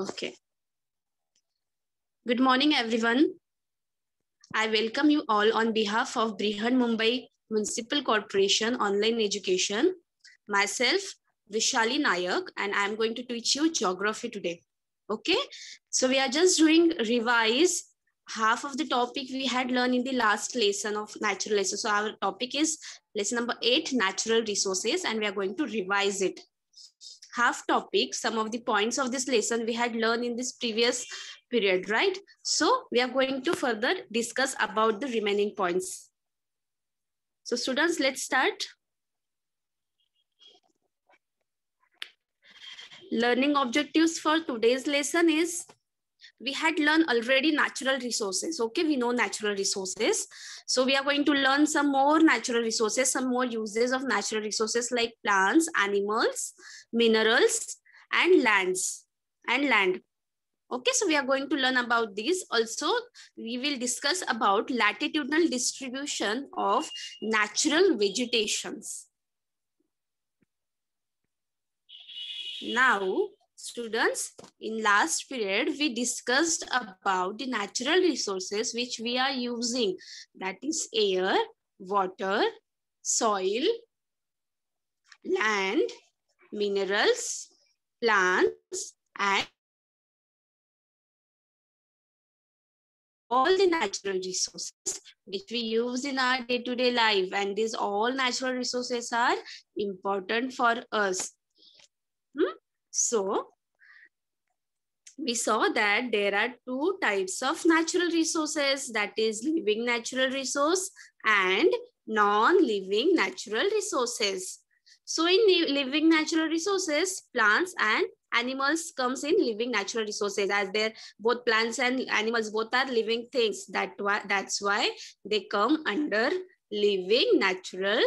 Okay. Good morning, everyone. I welcome you all on behalf of Brihan Mumbai Municipal Corporation Online Education. Myself, Vishali Nayak, and I'm going to teach you geography today. Okay. So we are just doing revise half of the topic we had learned in the last lesson of natural resources. So our topic is lesson number 8, natural resources, and we are going to revise it. Half topic, some of the points of this lesson we had learned in this previous period, right? So we are going to further discuss about the remaining points. So students, let's start. Learning objectives for today's lesson is, we had learned already natural resources. Okay, we know natural resources. So we are going to learn some more natural resources, some more uses of natural resources like plants, animals, minerals, and land. Okay, so we are going to learn about these. Also, we will discuss about latitudinal distribution of natural vegetations. Now, students, in last period, we discussed about the natural resources which we are using. That is air, water, soil, land, minerals, plants, and all the natural resources which we use in our day-to-day life. And these all natural resources are important for us. So, we saw that there are two types of natural resources, that is living natural resource and non-living natural resources. So in living natural resources, plants and animals comes in living natural resources, as they're both plants and animals both are living things. That's why they come under living natural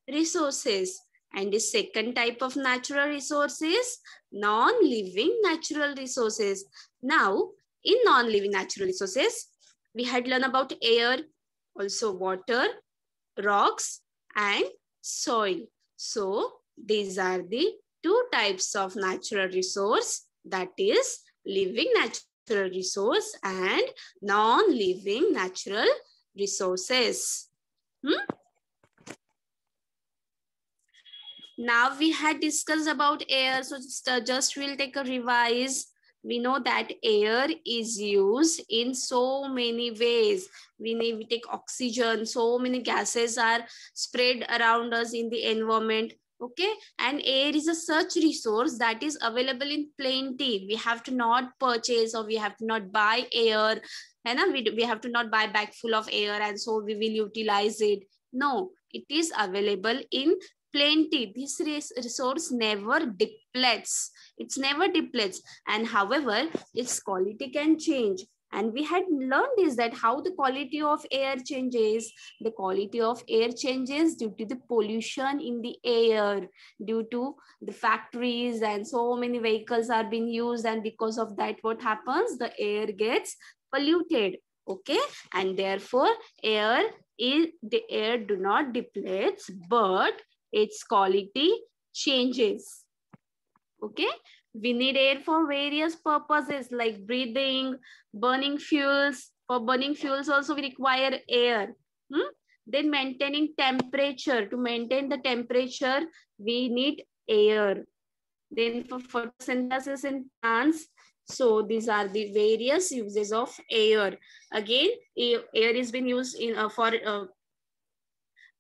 resources. And the second type of natural resources, non-living natural resources. Now, in non-living natural resources, we had learned about air, also water, rocks, and soil. So, these are the two types of natural resource, that is living natural resource and non-living natural resources. Now we had discussed about air, so just we'll take a revise. We know that air is used in so many ways. We take oxygen, so many gases are spread around us in the environment. Okay, and air is a such resource that is available in plenty. We have to not purchase, or we have to not buy air. And we have to not buy bag full of air and so we will utilize it. No, it is available in plenty. This resource never depletes. It's never depletes. And however, its quality can change. And we had learned is that how the quality of air changes. The quality of air changes due to the pollution in the air, due to the factories and so many vehicles are being used. And because of that, what happens? The air gets polluted. Okay. And therefore, the air do not depletes, but its quality changes. Okay, we need air for various purposes like breathing, burning fuels. For burning fuels also we require air. Then maintaining temperature. To maintain the temperature, we need air. Then for photosynthesis in plants, so these are the various uses of air. Again, air is being used in for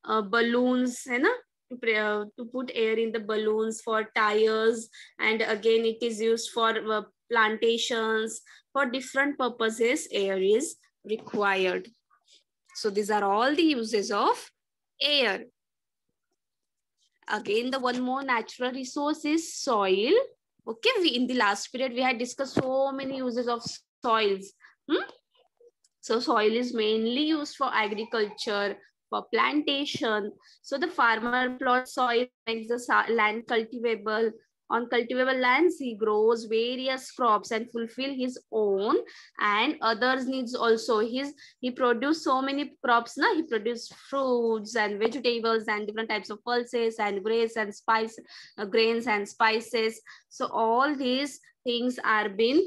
balloons, to put air in the balloons, for tires, and again it is used for plantations. For different purposes, air is required. So these are all the uses of air. Again, the one more natural resource is soil. Okay, in the last period we had discussed so many uses of soils. So soil is mainly used for agriculture, for plantation. So the farmer plots soil, makes the land cultivable. On cultivable lands, he grows various crops and fulfill his own and others' needs also. He produce so many crops. He produce fruits and vegetables and different types of pulses and grains and spices. So all these things are being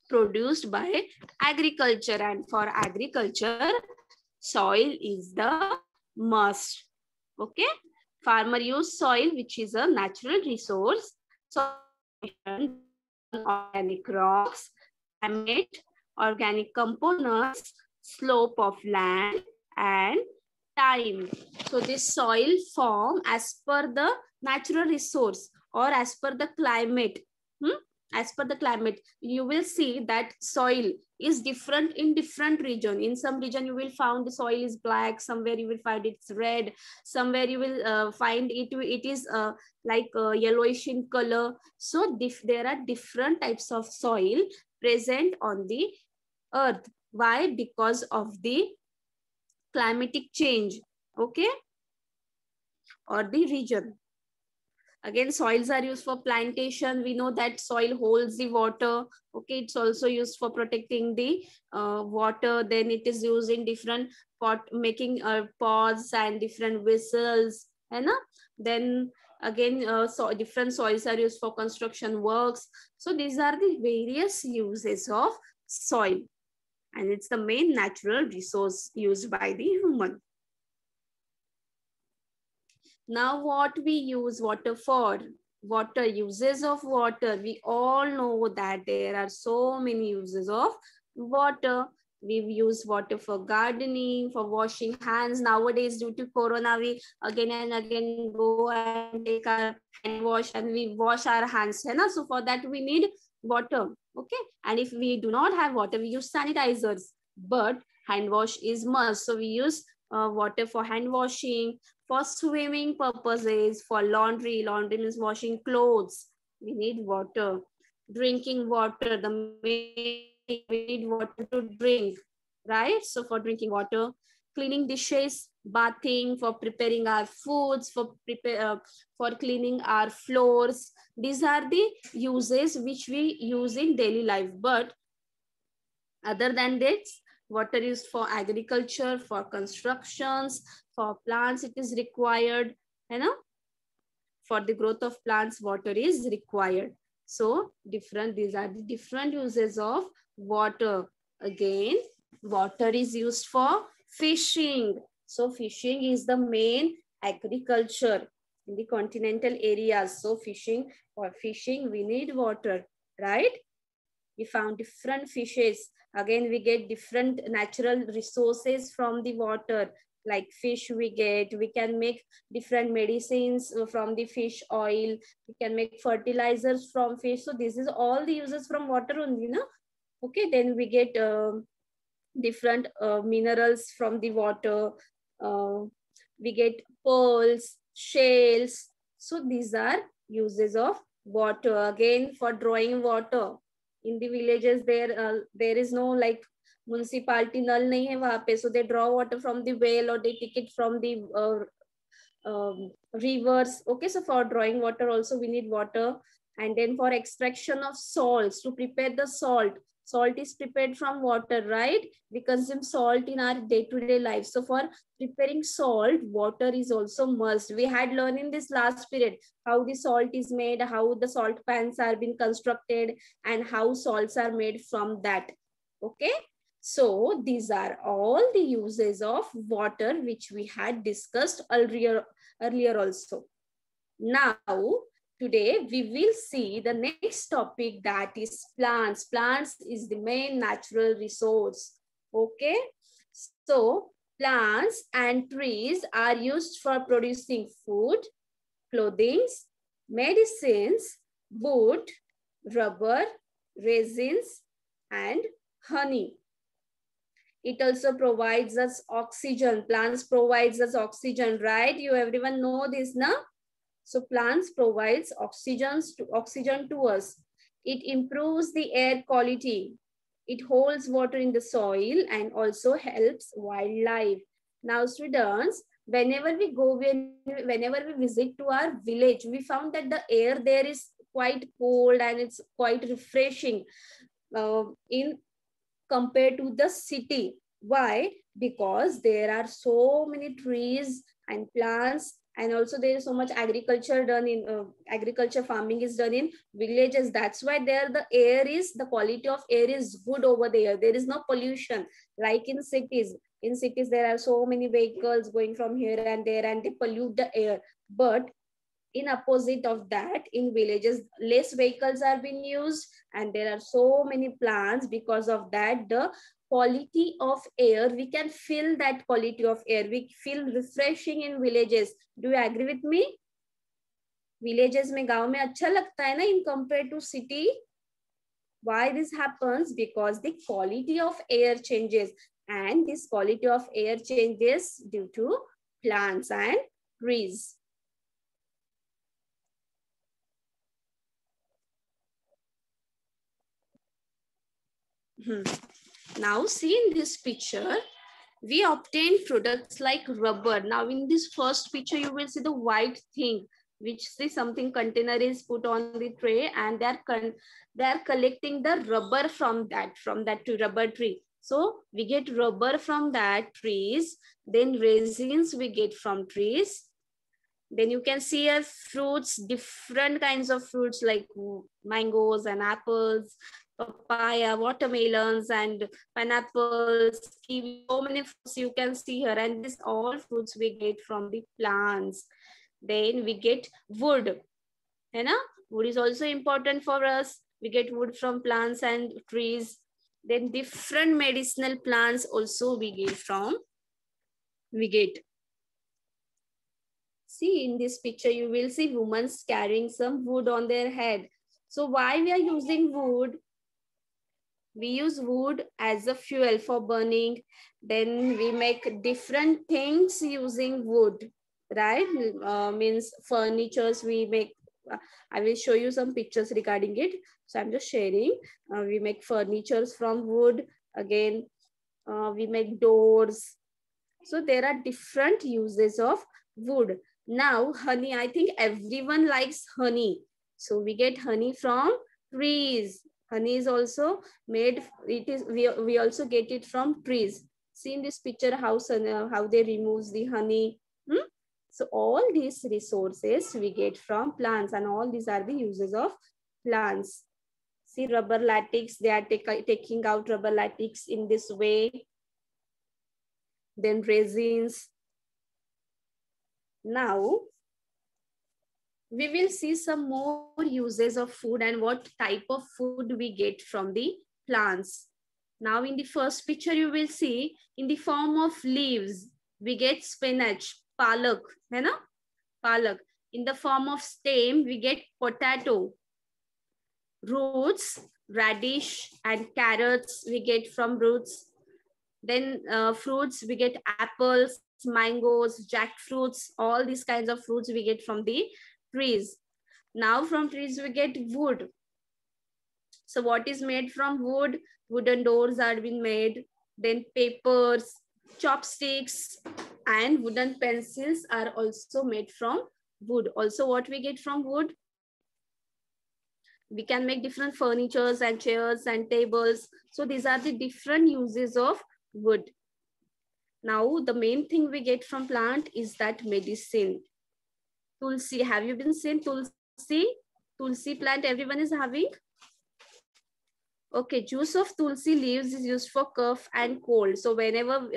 produced by agriculture, and for agriculture, soil is the must. Okay, farmer use soil, which is a natural resource. Soil organic rocks, climate, organic components, slope of land, and time. So this soil form as per the natural resource or as per the climate. As per the climate, you will see that soil is different in different region. In some region you will find the soil is black, somewhere you will find it's red, somewhere you will find it is like yellowish in color. So there are different types of soil present on the earth. Why? Because of the climatic change, okay, or the region. Again, soils are used for plantation. We know that soil holds the water. Okay, it's also used for protecting the water. Then it is used in different pot, making pots and different vessels. And then again, so different soils are used for construction works. So these are the various uses of soil. And it's the main natural resource used by the human. Now what we use water for? Water, uses of water. We all know that there are so many uses of water. We've used water for gardening, for washing hands. Nowadays, due to Corona, we again and again go and take our hand wash and we wash our hands. So for that, we need water. Okay. And if we do not have water, we use sanitizers. But hand wash is must. So we use water for hand washing, for swimming purposes, for laundry. Laundry means washing clothes. We need water. Drinking water, we need water to drink, right? So for drinking water, cleaning dishes, bathing, for preparing our foods, for cleaning our floors. These are the uses which we use in daily life. But other than this, water is for agriculture, for constructions, for plants it is required, for the growth of plants water is required. So these are the different uses of water. Again, water is used for fishing. So fishing is the main agriculture in the continental areas. So for fishing we need water, right? We found different fishes. Again, we get different natural resources from the water. Like fish we can make different medicines from the fish oil. We can make fertilizers from fish. So this is all the uses from water only, no? Okay, then we get different minerals from the water. We get pearls, shells. So these are uses of water. Again, for drawing water. In the villages, there is no like municipality null nahi hai wahan pe, so they draw water from the well or they take it from the rivers. Okay, so for drawing water also we need water. And then for extraction of salts, to prepare the salt is prepared from water, right? We consume salt in our day-to-day life. So for preparing salt, water is also must. We had learned in this last period how the salt is made, how the salt pans are being constructed, and how salts are made from that. Okay, so these are all the uses of water which we had discussed earlier also. Now, today we will see the next topic, that is plants. Plants is the main natural resource. Okay, so plants and trees are used for producing food, clothing, medicines, wood, rubber, resins, and honey. It also provides us oxygen. Plants provides us oxygen, right? You everyone know this, na? So plants provides oxygen to us. It improves the air quality. It holds water in the soil and also helps wildlife. Now students, whenever we visit to our village, we found that the air there is quite cold and it's quite refreshing in compared to the city. Why? Because there are so many trees and plants And also there is so much agriculture done in agriculture farming is done in villages. That's why there the quality of air is good over there. There is no pollution like in cities. In cities there are so many vehicles going from here and there and they pollute the air. But in opposite of that, in villages less vehicles are being used and there are so many plants. Because of that, the quality of air, we can feel that quality of air, we feel refreshing in villages. Do you agree with me? Villages में गांव में अच्छा लगता है ना in compared to city. Why this happens? Because the quality of air changes, and this quality of air changes due to plants and trees. Now see in this picture, we obtain products like rubber. Now in this first picture, you will see the white thing, which see something container is put on the tray and they are collecting the rubber from that rubber tree. So we get rubber from that trees, then resins we get from trees. Then you can see fruits, different kinds of fruits like mangoes and apples, papaya, watermelons and pineapples, kiwi, so many fruits you can see here. And this all fruits we get from the plants. Then we get wood. You know? Wood is also important for us. We get wood from plants and trees. Then different medicinal plants also we get. See in this picture, you will see women carrying some wood on their head. So why we are using wood? We use wood as a fuel for burning. Then we make different things using wood, right? Means furnitures we make. I will show you some pictures regarding it. So I'm just sharing. We make furnitures from wood. Again, we make doors. So there are different uses of wood. Now, honey, I think everyone likes honey. So we get honey from trees. Honey is also made, we also get it from trees. See in this picture how they remove the honey. So all these resources we get from plants, and all these are the uses of plants. See rubber latex, they are taking out rubber latex in this way. Then resins. Now, we will see some more uses of food and what type of food we get from the plants. Now, in the first picture, you will see in the form of leaves, we get spinach, palak, hai na? Palak. In the form of stem, we get potato. Roots, radish and carrots, we get from roots. Then fruits, we get apples, mangoes, jackfruits, all these kinds of fruits we get from the trees. Now from trees we get wood. So what is made from wood? Wooden doors are being made. Then papers, chopsticks and wooden pencils are also made from wood. Also what we get from wood? We can make different furnitures and chairs and tables. So these are the different uses of wood. Now, the main thing we get from plant is that medicine. Tulsi, have you been seen Tulsi? Tulsi plant everyone is having? Okay, juice of Tulsi leaves is used for cough and cold. So whenever,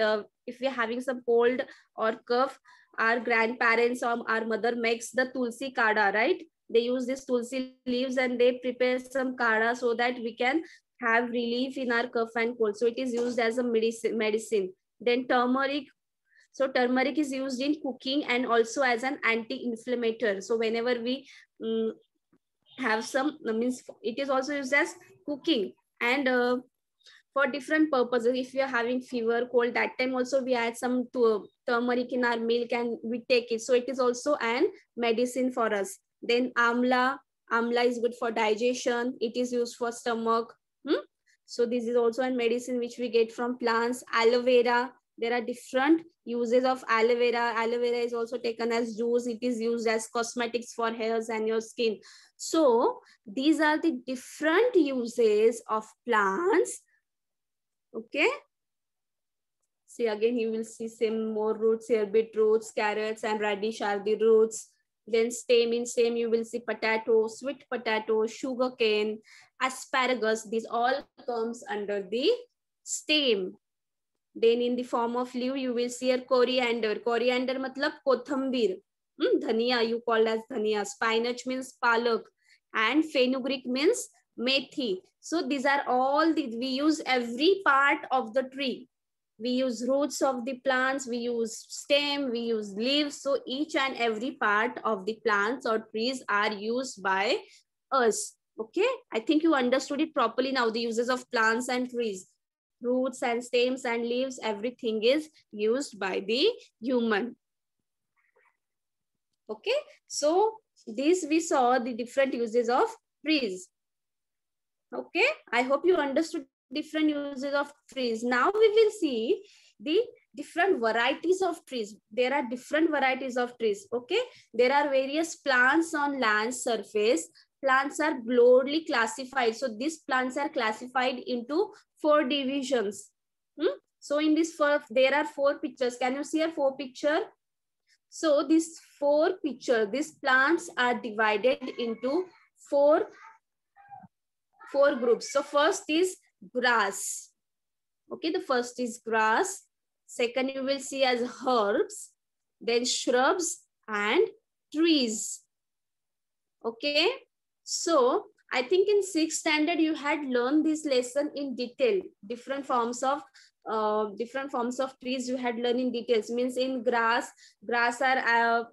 if we're having some cold or cough, our grandparents or our mother makes the Tulsi kada, right? They use this Tulsi leaves and they prepare some kada so that we can have relief in our cough and cold. So it is used as a medicine. Then turmeric. So turmeric is used in cooking and also as an anti-inflammatory. So whenever we have some, means it is also used as cooking and for different purposes. If we are having fever, cold, that time also we add some turmeric in our milk and we take it. So it is also an medicine for us. Then amla is good for digestion. It is used for stomach. So this is also a medicine which we get from plants. Aloe vera, there are different uses of aloe vera. Aloe vera is also taken as juice. It is used as cosmetics for hairs and your skin. So these are the different uses of plants. Okay. See, again, you will see some more roots here, beetroots, carrots, and radish are the roots. Then stem, in stem, you will see potato, sweet potato, sugarcane, asparagus. These all comes under the stem. Then in the form of leaf, you will see a coriander. Coriander matlab kothambir. Dhania, you call as dhania. Spinach means palak. And fenugreek means methi. So these are all, we use every part of the tree. We use roots of the plants, we use stem, we use leaves. So each and every part of the plants or trees are used by us. Okay, I think you understood it properly now, the uses of plants and trees. Roots and stems and leaves, everything is used by the human. Okay, so this we saw the different uses of trees. Okay, I hope you understood different uses of trees. Now we will see the different varieties of trees. There are different varieties of trees. Okay, there are various plants on land surface. Plants are broadly classified. So these plants are classified into 4 divisions. So in this there are 4 pictures. Can you see a 4 picture? So these 4 pictures, these plants are divided into 4 groups. So first is grass. Okay, the first is grass. Second, you will see as herbs, then shrubs and trees. Okay, so I think in 6th standard you had learned this lesson in detail. Different forms of trees you had learned in details. Means in grass are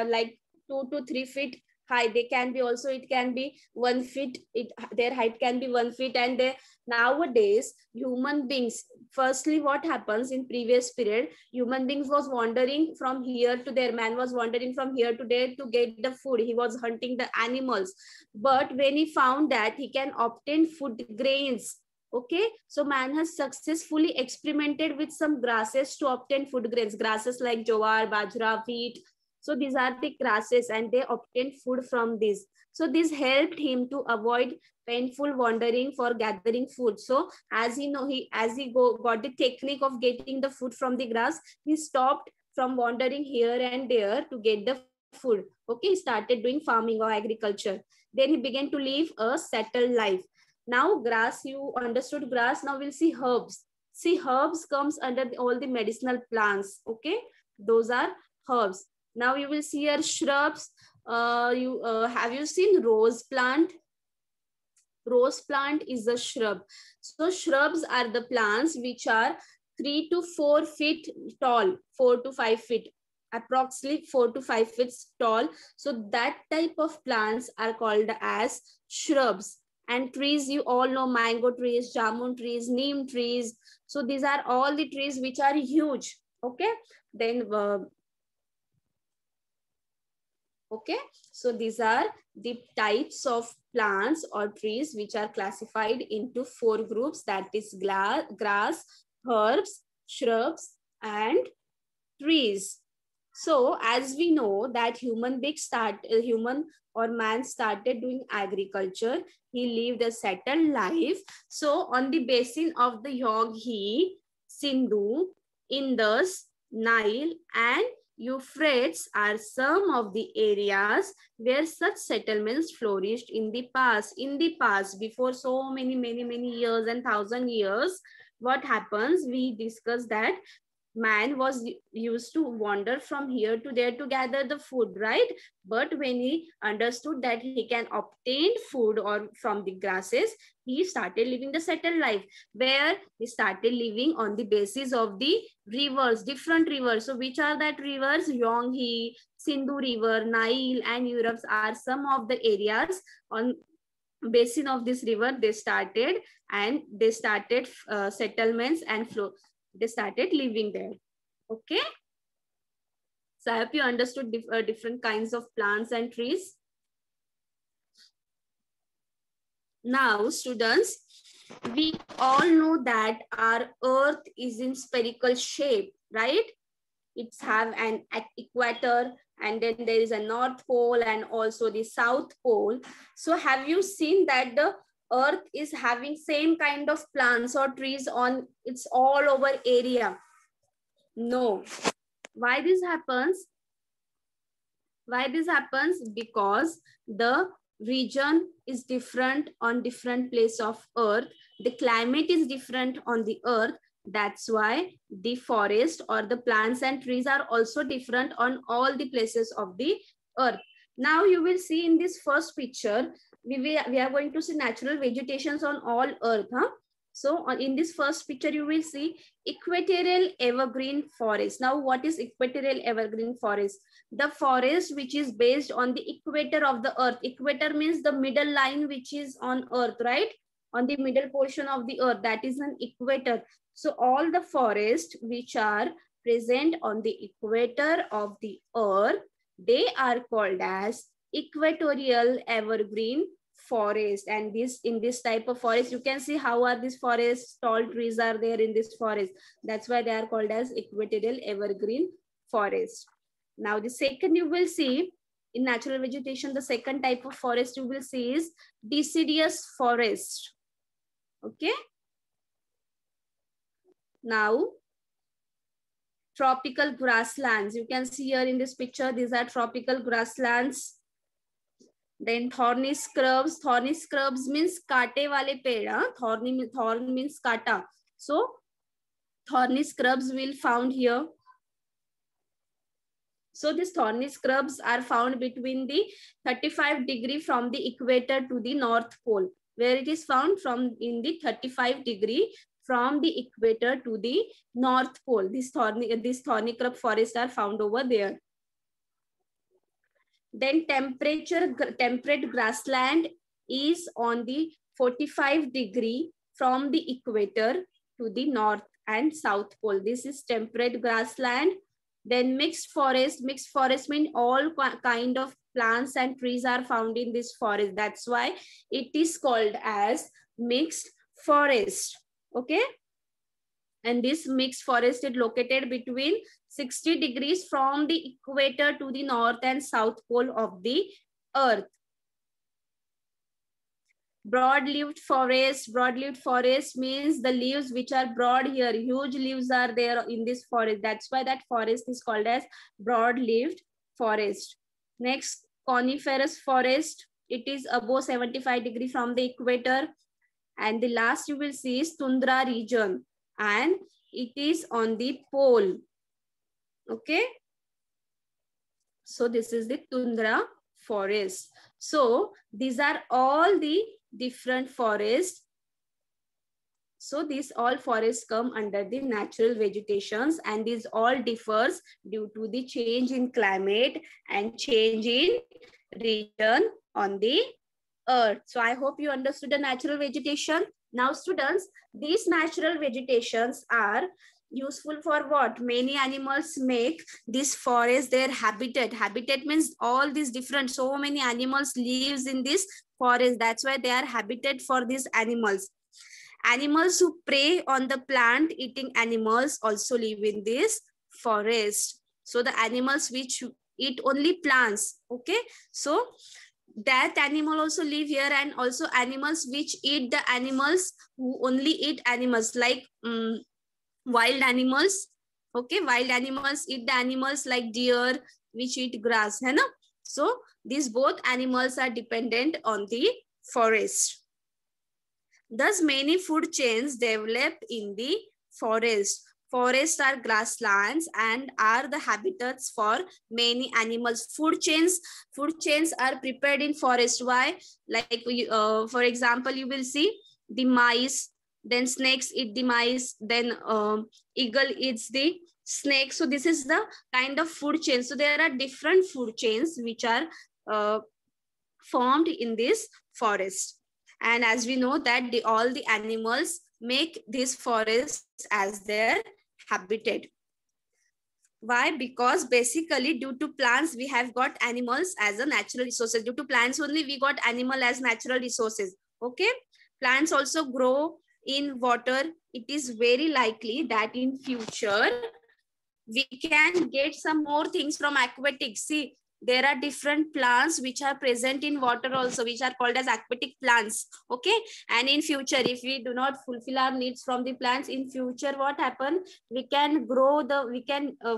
like 2 to 3 feet high. They can be also, it can be 1 feet. Their height can be 1 feet. And nowadays human beings, firstly what happens in previous period, human beings was wandering from here to there. Man was wandering from here to there to get the food. He was hunting the animals. But when he found that he can obtain food grains, okay, so man has successfully experimented with some grasses to obtain food grains. Grasses like jowar, bajra, wheat. So these are the grasses and they obtained food from this. So this helped him to avoid painful wandering for gathering food. So as he got the technique of getting the food from the grass, he stopped from wandering here and there to get the food. Okay, he started doing farming or agriculture. Then he began to live a settled life. Now grass, you understood grass. Now we'll see herbs. See, herbs comes under all the medicinal plants. Okay, those are herbs. Now you will see here shrubs. Have you seen rose plant? Rose plant is a shrub. So shrubs are the plants which are 3 to 4 feet tall, 4 to 5 feet, approximately 4 to 5 feet tall. So that type of plants are called as shrubs. And trees, you all know, mango trees, jamun trees, neem trees. So these are all the trees which are huge. Okay, then okay, so these are the types of plants or trees which are classified into 4 groups, that is grass, herbs, shrubs and trees. So as we know that human or man started doing agriculture, he lived a settled life. So on the basin of the Yoghi, Sindhu, Indus, Nile and Euphrates are some of the areas where such settlements flourished in the past. In the past, before so many years and 1,000 years, what happens? We discussed that man was used to wander from here to there to gather the food, right? But when he understood that he can obtain food or from the grasses, he started living the settled life, where he started living on the basis of the rivers, different rivers. So which are that rivers? Yonghi, Sindhu River, Nile and Europe are some of the areas on basin of this river. They started settlements and they started living there. Okay, so I hope you understood different kinds of plants and trees. Now students, we all know that our earth is in spherical shape, right? It's have an equator and then there is a north pole and also the south pole. So have you seen that the earth is having same kind of plants or trees on its all over area? No. Why this happens? Why this happens? Because the region is different on different place of earth. The climate is different on the earth. That's why the forest or the plants and trees are also different on all the places of the earth. Now you will see in this first picture, we are going to see natural vegetations on all earth. So in this first picture, you will see equatorial evergreen forest. Now what is equatorial evergreen forest? The forest which is based on the equator of the earth. Equator means the middle line which is on earth, right? On the middle portion of the earth, that is an equator. So all the forests which are present on the equator of the earth, they are called as equatorial evergreen forest. And this, in this type of forest, you can see how are these forests, tall trees are there in this forest. That's why they are called as equatorial evergreen forest. Now the second you will see in natural vegetation, the second type of forest you will see is deciduous forest. Okay. Now tropical grasslands. You can see here in this picture, these are tropical grasslands. Then thorny scrubs. Thorny scrubs means kaate wale ped. Thorn means kata. So thorny scrubs will found here. So these thorny scrubs are found between the 35° from the equator to the North Pole, where it is found from in the 35° from the equator to the North Pole. These thorny scrub forests are found over there. Then temperate grassland is on the 45° from the equator to the North and South Pole. This is temperate grassland. Then mixed forest. Mixed forest means all kind of plants and trees are found in this forest. That's why it is called as mixed forest. Okay. And this mixed forest is located between 60° from the equator to the North and South Pole of the earth. Broad-leaved forest. Broad-leaved forest means the leaves which are broad here. Huge leaves are there in this forest. That's why that forest is called as broad-leaved forest. Next, coniferous forest. It is above 75° from the equator. And the last you will see is tundra region. And it is on the pole. Okay. So this is the tundra forest. So these are all the different forests. So these all forests come under the natural vegetations, and these all differs due to the change in climate and change in region on the earth. So I hope you understood the natural vegetation. Now students, these natural vegetations are useful for what? Many animals make this forest their habitat. Habitat means all these different, so many animals lives in this forest. That's why they are habitat for these animals. Animals who prey on the plant eating animals also live in this forest. So the animals which eat only plants, okay? So that animal also live here, and also animals which eat the animals who only eat animals, like wild animals. Okay, wild animals eat the animals like deer which eat grass, hai na? So these both animals are dependent on the forest. Thus many food chains develop in the forest. Forests are grasslands and are the habitats for many animals. Food chains are prepared in forest. Why? Like for example, you will see the mice, then snakes eat the mice, then eagle eats the snake. So this is the kind of food chain. So there are different food chains which are formed in this forest. And as we know that all the animals make this forest as their habitat. Why? Because basically due to plants, we have got animals as a natural resources. Due to plants only, we got animal as natural resources. Okay. Plants also grow in water. It is very likely that in future, we can get some more things from aquatics. See, there are different plants which are present in water also, which are called as aquatic plants. Okay, and in future, if we do not fulfill our needs from the plants, in future what happen, we can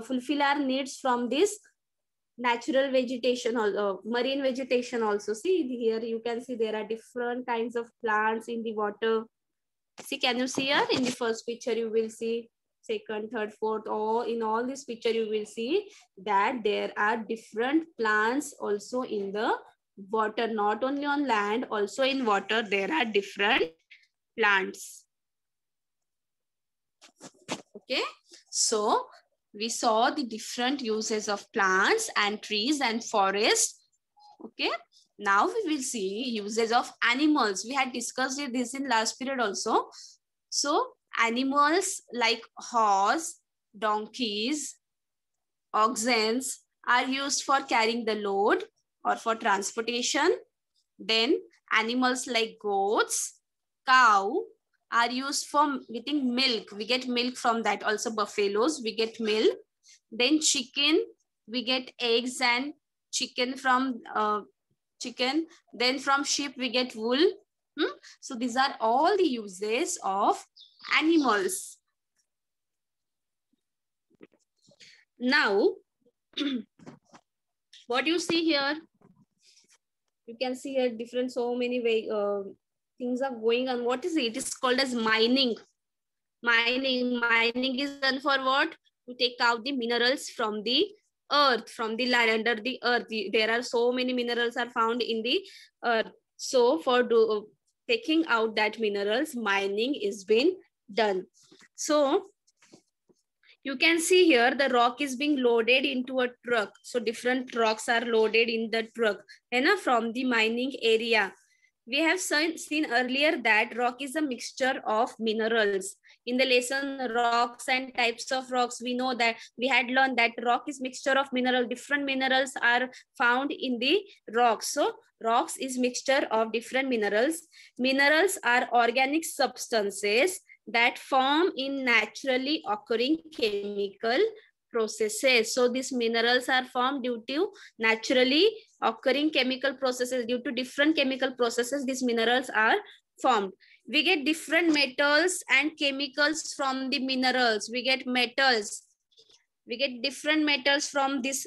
fulfill our needs from this natural vegetation, also marine vegetation also. See here, you can see there are different kinds of plants in the water. See, can you see here in the first picture? You will see second, third, fourth, or in all this picture you will see that there are different plants also in the water, not only on land, also in water there are different plants. Okay, so we saw the different uses of plants and trees and forests. Okay, now we will see uses of animals. We had discussed this in last period also. So animals like horse, donkeys, oxen are used for carrying the load or for transportation. Then animals like goats, cow are used for getting milk. We get milk from that. Also buffaloes, we get milk. Then chicken, we get eggs and chicken from chicken. Then from sheep, we get wool. So these are all the uses of animals. Now, what you see here, you can see here different, so many things are going on. What is it? It is called as mining. Mining is done for what? To take out the minerals from the earth, from the land, under the earth. There are so many minerals are found in the earth. So for taking out that minerals, mining is being done. So you can see here the rock is being loaded into a truck. So different rocks are loaded in the truck from the mining area. We have seen earlier that rock is a mixture of minerals. In the lesson rocks and types of rocks, we know that we had learned that rock is mixture of minerals. Different minerals are found in the rocks. So rocks is mixture of different minerals. Minerals are organic substances that form in naturally occurring chemical processes. So these minerals are formed due to naturally occurring chemical processes. Due to different chemical processes, these minerals are formed. We get different metals and chemicals from the minerals. We get metals. We get different metals from these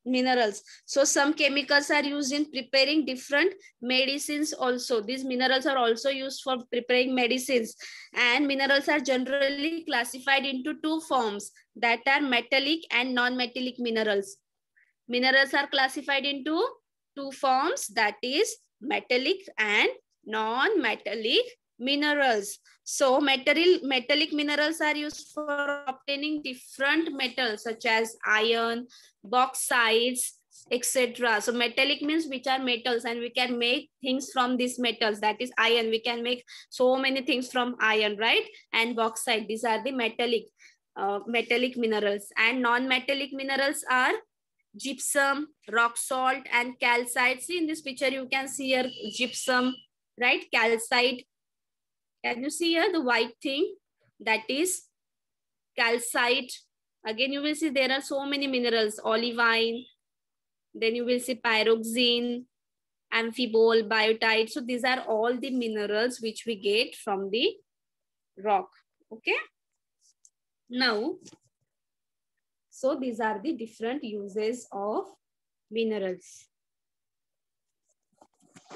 minerals. So some chemicals are used in preparing different medicines also. These minerals are also used for preparing medicines. And minerals are generally classified into two forms, that are metallic and non-metallic minerals. Minerals are classified into two forms, that is metallic and non-metallic minerals. So metallic minerals are used for obtaining different metals such as iron, bauxites, etc. So metallic means which are metals, and we can make things from these metals. That is iron. We can make so many things from iron, right? And bauxite. These are the metallic minerals. And non-metallic minerals are gypsum, rock salt, and calcite. See in this picture, you can see here gypsum, right? Calcite. Can you see here the white thing? That is calcite. Again, you will see there are so many minerals, olivine. Then you will see pyroxene, amphibole, biotite. So these are all the minerals which we get from the rock. Okay. Now, so these are the different uses of minerals.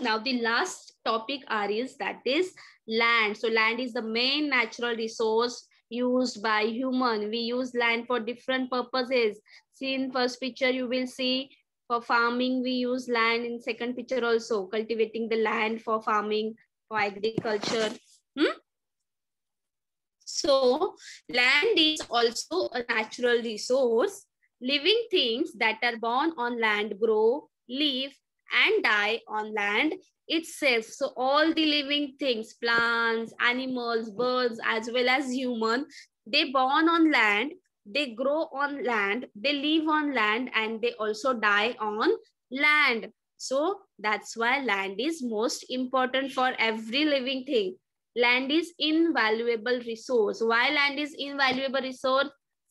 Now the last topic is that is land. So land is the main natural resource used by human. We use land for different purposes. See in first picture you will see for farming we use land. In second picture also cultivating the land for farming, for agriculture. So land is also a natural resource. Living things that are born on land grow, live, and die on land itself. So all the living things, plants, animals, birds, as well as human, they born on land, they grow on land, they live on land, and they also die on land. So that's why land is most important for every living thing. Land is invaluable resource. Why land is invaluable resource?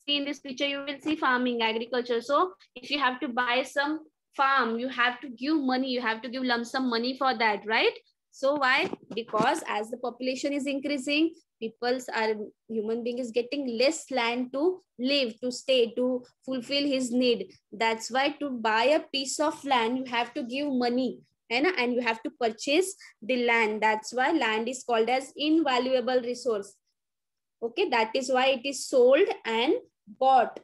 See in this picture, you will see farming, agriculture. So if you have to buy some farm, you have to give money, you have to give lump sum money for that, right? So why? Because as the population is increasing, human being is getting less land to live, to stay, to fulfill his need. That's why to buy a piece of land, you have to give money, and you have to purchase the land. That's why land is called as invaluable resource. Okay, that is why it is sold and bought.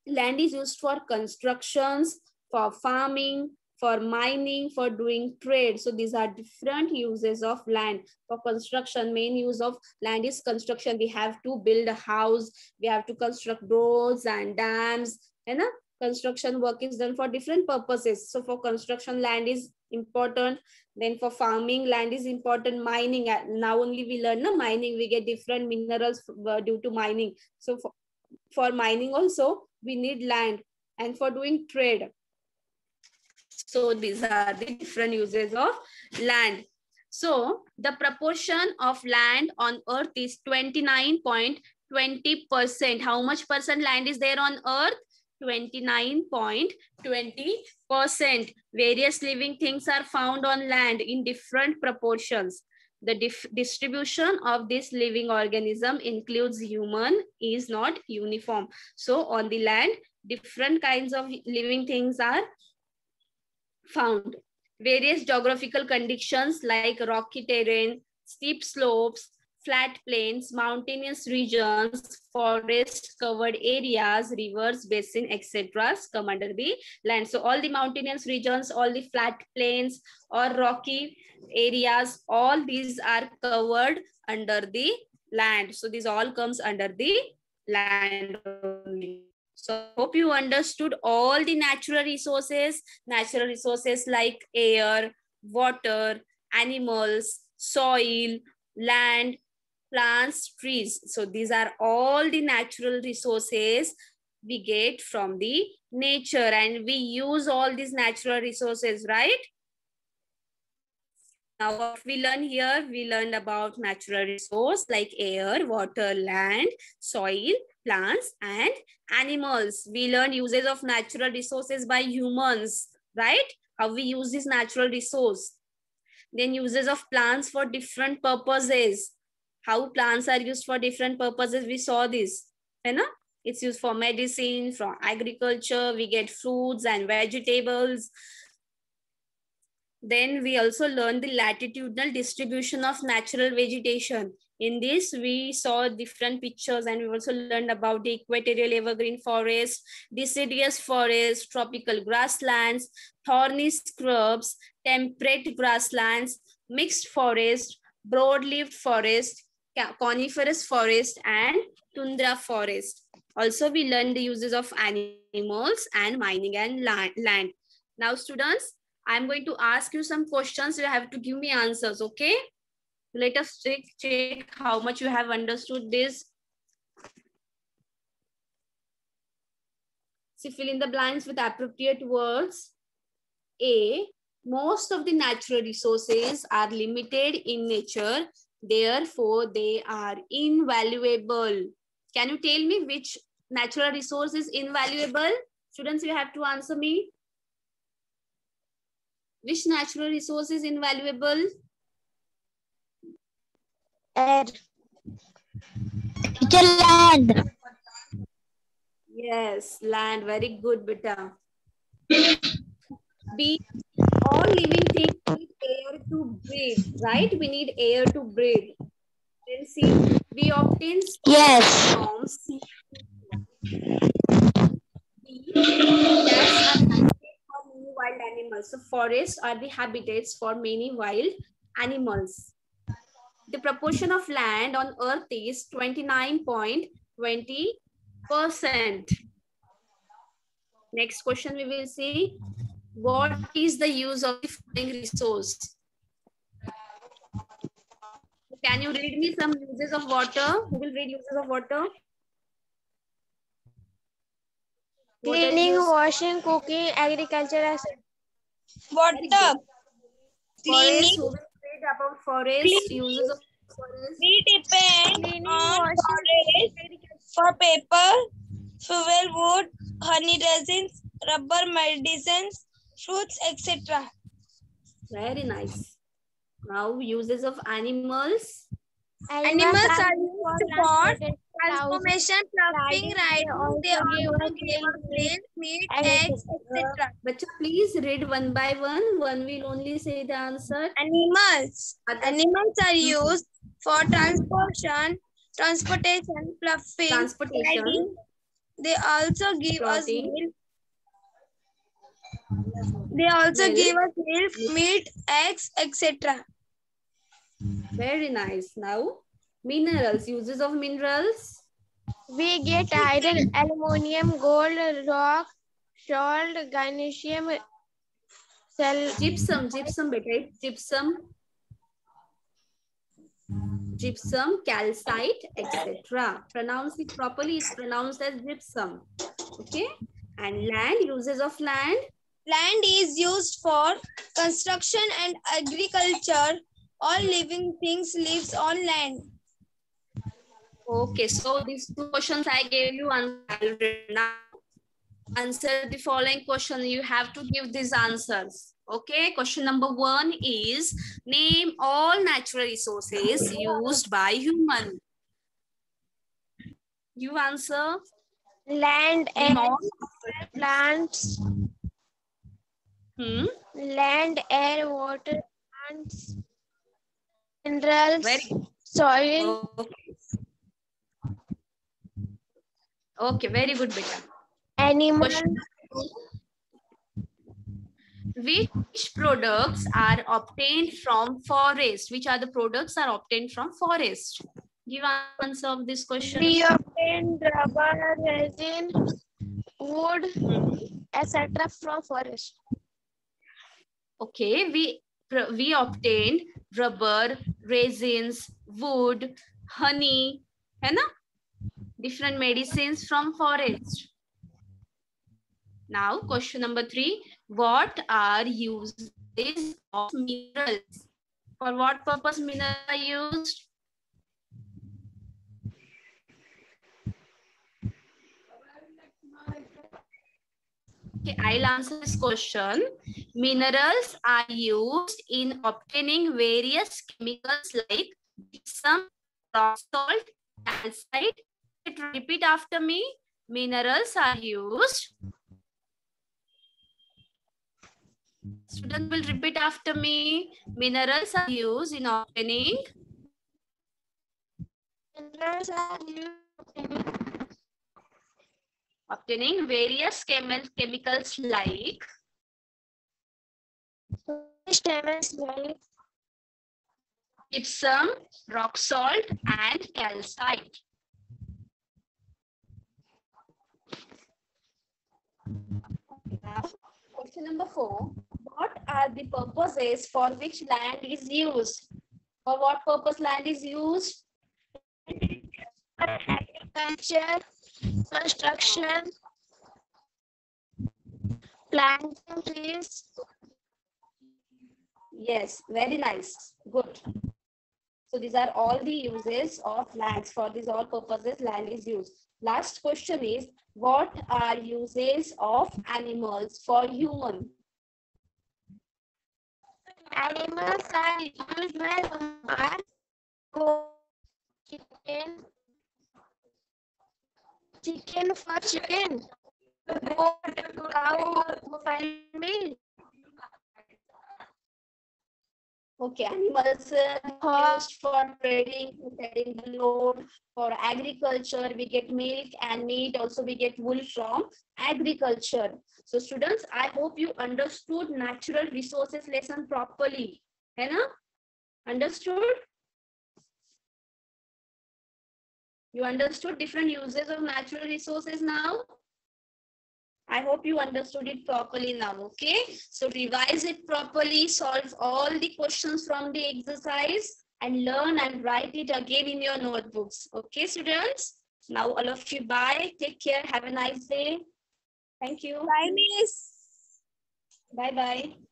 Land is used for constructions, for farming, for mining, for doing trade. So these are different uses of land. For construction, main use of land is construction. We have to build a house, we have to construct roads and dams, and construction work is done for different purposes. So for construction, land is important. Then for farming, land is important. Mining, now only we learn mining, we get different minerals due to mining. So for mining also we need land, and for doing trade. So these are the different uses of land. So the proportion of land on earth is 29.20%. How much percent land is there on earth? 29.20%. Various living things are found on land in different proportions. The distribution of this living organism includes human is not uniform. So on the land, different kinds of living things are found. Various geographical conditions like rocky terrain, steep slopes, flat plains, mountainous regions, forest covered areas, rivers, basin, etc. come under the land. So all the mountainous regions, all the flat plains or rocky areas, all these are covered under the land. So this all comes under the land only. So hope you understood all the natural resources like air, water, animals, soil, land, plants, trees. So these are all the natural resources we get from the nature, and we use all these natural resources, right? Now what we learn here, we learned about natural resource like air, water, land, soil, plants, and animals. We learn uses of natural resources by humans, right? How we use this natural resource. Then uses of plants for different purposes. How plants are used for different purposes, we saw this. It's used for medicine, for agriculture, we get fruits and vegetables. Then we also learned the latitudinal distribution of natural vegetation. In this, we saw different pictures, and we also learned about the equatorial evergreen forest, deciduous forest, tropical grasslands, thorny scrubs, temperate grasslands, mixed forest, broad-leaved forest, coniferous forest, and tundra forest. Also, we learned the uses of animals and mining and land. Now, students, I'm going to ask you some questions. You have to give me answers, okay? Let us check how much you have understood this. See, fill in the blanks with appropriate words. A, most of the natural resources are limited in nature, therefore they are invaluable. Can you tell me which natural resource is invaluable? Students, you have to answer me. Which natural resource is invaluable? Air. Land. Yes, land. Very good, beta. B, all living things need air to breathe, right? We need air to breathe. Then C, we obtain from C. D, that's a habitat for many wild animals. So forests are the habitats for many wild animals. The proportion of land on earth is 29.20%. Next question we will see. What is the use of the following resource? Can you read me some uses of water? Who will read uses of water? Cleaning, washing, cooking, agriculture. Water. Forest. Who will read about forest? Uses of forest. We depend Cleaning, on washing, forest for paper, fuel, wood, honey resins, rubber, medicines, fruits, etc. Very nice. Now uses of animals. Animals are used for transformation, fluffing, riding. They also give also us give us milk, meat, eggs, etc. Bacha, please read one by one. One will only say the answer. Animals are used for transportation, fluffing, riding. They also give us Clothing. milk. They also Milk. give us milk, meat, eggs, etc. Very nice. Now, minerals. Uses of minerals. We get iron, aluminum, gold, rock, salt, magnesium, Gypsum. Gypsum, beta. Gypsum. Gypsum, calcite, etc. Pronounce it properly. It's pronounced as gypsum. Okay. And land. Uses of land. Land is used for construction and agriculture. All living things lives on land. Okay, so these two questions I gave you already. Now answer the following question. You have to give these answers. Okay, question number 1 is name all natural resources used by human. You answer. land, Name air, all. plants, land, air, water, plants, minerals, Very good. soil, Okay, very good, beta. animals. Question. Which products are obtained from forest? Which are the products are obtained from forest? Give answer of this question. We obtain rubber, resin, wood, etc. from forest. Okay, we obtained rubber, resins, wood, honey, है ना? Different medicines from forest. Now, question number 3. What are uses of minerals? For what purpose minerals are used? Okay, I'll answer this question. Minerals are used in obtaining various chemicals like gypsum, rock salt, calcite. Repeat after me. Minerals are used. Students will repeat after me. Minerals are used in obtaining. Minerals are used Obtaining various chemicals like gypsum, rock salt, and calcite. Now, question number 4. What are the purposes for which land is used? For what purpose land is used? agriculture, construction, planting trees. Yes, very nice. Good. So these are all the uses of lands. For these all purposes, land is used. Last question is, what are uses of animals for human? Animals are used by chicken for chicken, goat, cow, buffalo. Okay, animals used for trading, carrying the load. For agriculture, we get milk and meat. Also, we get wool from agriculture. So, students, I hope you understood natural resources lesson properly. है ना? Understood? You understood different uses of natural resources now? I hope you understood it properly now, okay? So revise it properly, solve all the questions from the exercise and learn and write it again in your notebooks. Okay, students? Now all of you, bye. Take care. Have a nice day. Thank you. Bye, Miss. Bye-bye.